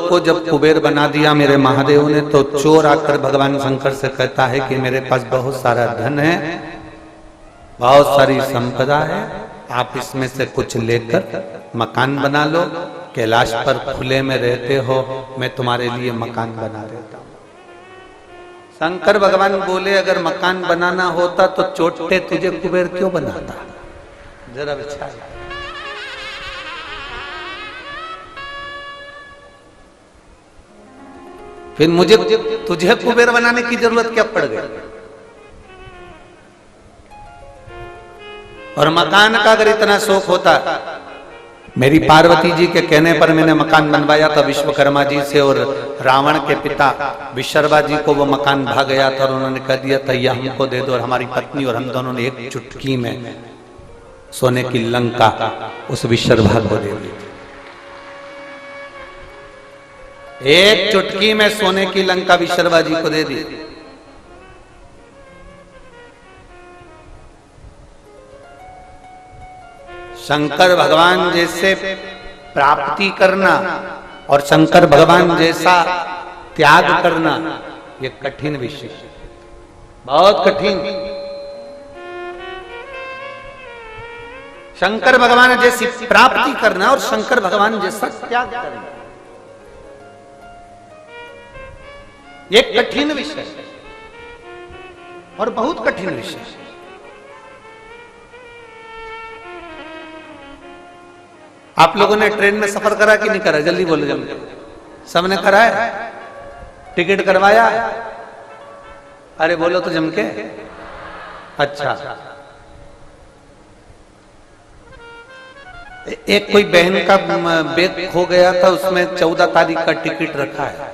को जब कुबेर बना दिया मेरे महादेव ने, तो चोर आकर भगवान शंकर से कहता है कि मेरे पास बहुत सारा धन है, बहुत सारी संपदा है, आप इसमें से कुछ लेकर मकान बना लो, कैलाश पर खुले में रहते हो, मैं तुम्हारे लिए मकान बना देता हूं। शंकर भगवान बोले अगर मकान बनाना होता तो चोटे तुझे कुबेर क्यों बनाता, जरा विचार। फिर मुझे तुझे कुबेर बनाने की जरूरत क्या पड़ गई। और मकान का अगर इतना शौक होता, मेरी पार्वती जी के कहने पर मैंने मकान बनवाया था विश्वकर्मा जी से, और रावण के पिता विशर्वा जी को वो मकान भाग गया था और उन्होंने कह दिया था यह हमको दे दो, और हमारी पत्नी और हम दोनों ने एक चुटकी में सोने की लंका उस विशर्वा को दे दी। एक चुटकी में सोने की लंका विशर्वा जी को दे दी। शंकर भगवान जैसे प्राप्ति करना और शंकर भगवान जैसा त्याग करना ये कठिन विषय, बहुत कठिन। शंकर भगवान जैसी प्राप्ति करना और शंकर भगवान जैसा त्याग करना ये कठिन विषय और बहुत कठिन विषय। आप लोगों ने ट्रेन में सफर करा कि नहीं करा, जल्दी बोलो जल्दी। सबने करा है, टिकट करवाया, अरे बोलो तो जम के। अच्छा, एक कोई बहन का बैग खो गया था, उसमें 14 तारीख का टिकट रखा है,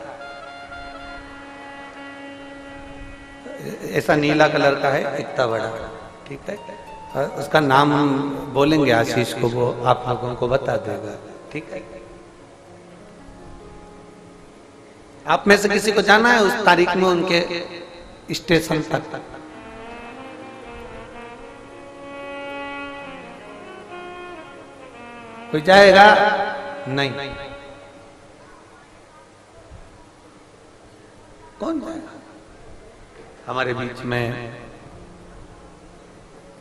ऐसा नीला कलर का है, इतना बड़ा, ठीक है। उसका नाम बोलेंगे आशीष को, वो आप लोगों को बता देगा, ठीक है। आप में से किसी को जाना है उस तारीख में उनके स्टेशन तक? कोई जाएगा? नहीं। कौन जाएगा? हमारे बीच में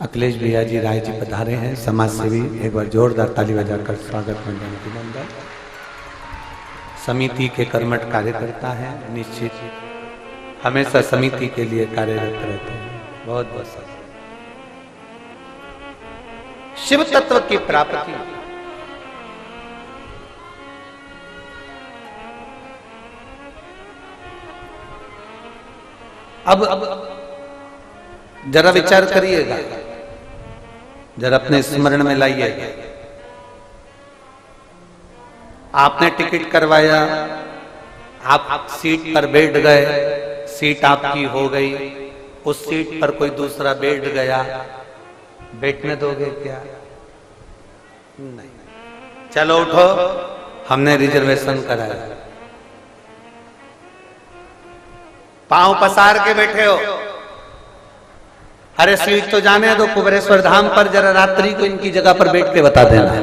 अखिलेश भैया जी राय जी पधारे हैं, समाज सेवी, एक बार जोरदार ताली बजाकर स्वागत मंडल। समिति के कर्मठ कार्यकर्ता हैं, निश्चित हमेशा समिति के लिए कार्यरत रहते हैं। बहुत बहुत शिव तत्व की प्राप्ति, अब जरा विचार करिएगा, जरा अपने स्मरण में लाइएगा। आपने टिकट करवाया, आप सीट पर बैठ गए, सीट आपकी हो गई, उस सीट पर कोई दूसरा बैठ गया, बैठने दोगे क्या? नहीं। चलो उठो, हमने रिजर्वेशन कराया, पांव पसार के बैठे हो, अरे सीट तो जाने दो, कुबेरेश्वर धाम पर जरा रात्रि को इनकी जगह पर बैठ के बता देना।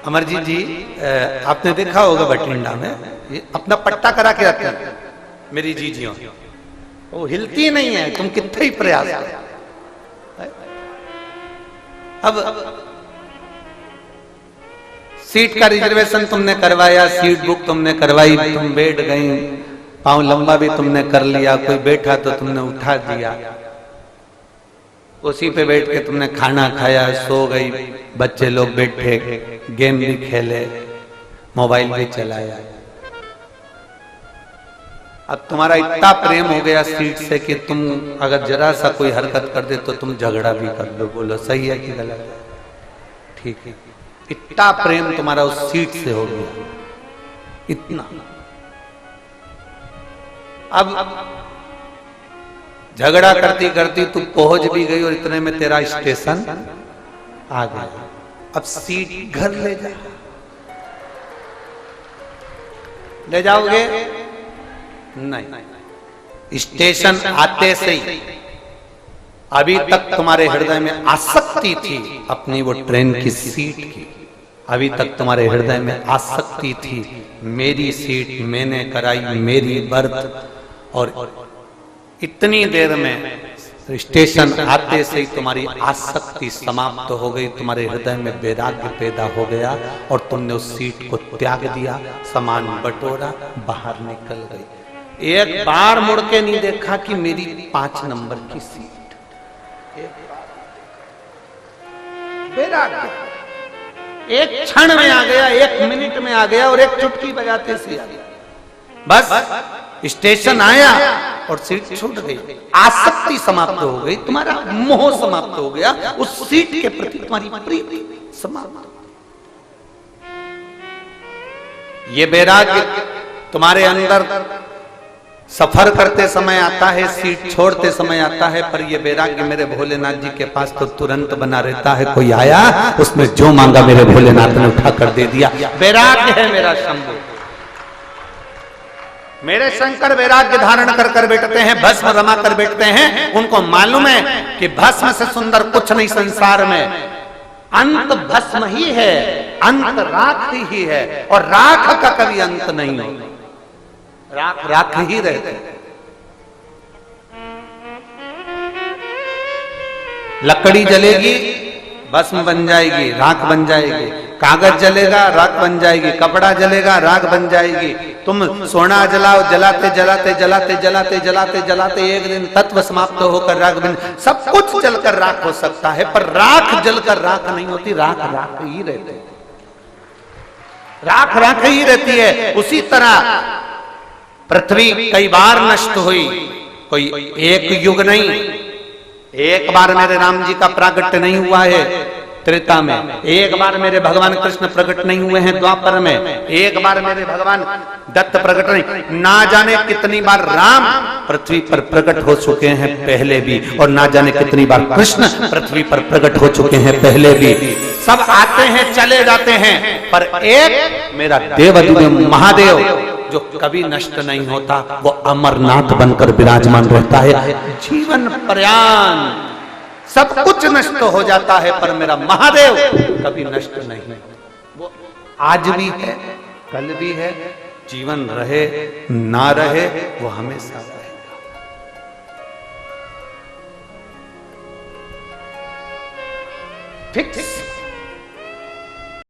अमरजीत जी, आपने देखा होगा बठिंडा में ये अपना पट्टा करा के आते हैं मेरी जीजियों, वो हिलती नहीं है, तुम कितने ही प्रयास करो। अब सीट का रिजर्वेशन तुमने करवाया, सीट बुक तुमने करवाई, तुम बैठ गई, पांव लंबा भी तुमने कर लिया, कोई बैठा तो तुमने उठा दिया, उसी पे बैठ के तुमने खाना खाया, सो गई, बच्चे लोग बैठे, गेम भी खेले, मोबाइल भी चलाया। अब तुम्हारा इतना प्रेम हो गया सीट से कि तुम अगर जरा सा कोई हरकत कर दे तो तुम झगड़ा भी कर लो, बोलो सही है कि गलत है, ठीक है। इतना प्रेम तुम्हारा उस सीट से हो गया, इतना। अब झगड़ा करती करती तू पहुंच भी गई और इतने में तेरा स्टेशन आ गया। अब सीट घर ले जा, ले जाओगे? नहीं। स्टेशन आते से ही अभी तक तुम्हारे हृदय में आसक्त आसक्ति थी अपनी वो ट्रेन की सीट की, अभी तक तुम्हारे हृदय में आसक्ति थी, मेरी सीट मैंने कराई, मेरी बर्थ, और इतनी देर में स्टेशन आते से ही तुम्हारी आसक्ति समाप्त हो गई, तुम्हारे हृदय में वैराग्य पैदा हो गया और तुमने उस सीट को त्याग दिया, सामान बटोरा, बाहर निकल गई। एक बार मुड़ के नहीं देखा कि मेरी 5 नंबर की सीट, वैराग्य एक क्षण में आ गया, 1 मिनट में आ गया और एक चुटकी बजाते से आ गया। बस स्टेशन आया और सीट छूट गई, आसक्ति समाप्त हो गई, तुम्हारा मोह समाप्त हो गया, उस सीट के प्रति तुम्हारी प्रीति समाप्त। ये वैराग्य तुम्हारे अंदर सफर करते समय आता है, सीट छोड़ते समय आता है, पर ये वैराग्य मेरे भोलेनाथ जी के पास तो तुरंत बना रहता है। कोई आया, उसने जो मांगा मेरे भोलेनाथ ने उठा कर दे दिया। वैराग्य है मेरा शंभु, मेरे शंकर वैराग्य धारण कर कर बैठते हैं, भस्म रमा कर बैठते हैं। उनको मालूम है कि भस्म से सुंदर कुछ नहीं संसार में, अंत भस्म ही है, अंत राख ही है, और राख का कभी अंत नहीं है, राख राख ही रहते। लकड़ी जलेगी भस्म बन जाएगी, राख बन जाएगी, कागज जलेगा राख बन जाएगी, कपड़ा जलेगा राख बन जाएगी। तुम सोना जलाओ, जलाते जलाते जलाते जलाते जलाते जलाते एक दिन तत्व समाप्त होकर राख बन, सब कुछ जलकर राख हो सकता है, पर राख जलकर राख नहीं होती, राख राख ही रहती है, राख राख ही रहती है। उसी तरह पृथ्वी कई बार नष्ट हुई, कोई एक युग नहीं, एक बार मेरे राम जी का प्रागट्य नहीं हुआ है त्रेता में, एक बार मेरे भगवान कृष्ण प्रकट नहीं हुए हैं द्वापर में, एक बार मेरे भगवान दत्त प्रकट नहीं, ना जाने कितनी बार राम पृथ्वी पर प्रकट हो चुके हैं पहले भी, और ना जाने कितनी बार कृष्ण पृथ्वी पर प्रकट हो चुके हैं पहले भी। सब आते हैं चले जाते हैं, पर एक मेरा देवाधिदेव महादेव जो कभी नष्ट नहीं होता, वो अमरनाथ बनकर विराजमान रहता है जीवन पर्यंत। सब कुछ नष्ट हो जाता है, पर मेरा महादेव कभी नष्ट नहीं, वो आज भी है, कल भी है, जीवन रहे ना रहे वो हमेशा रहे।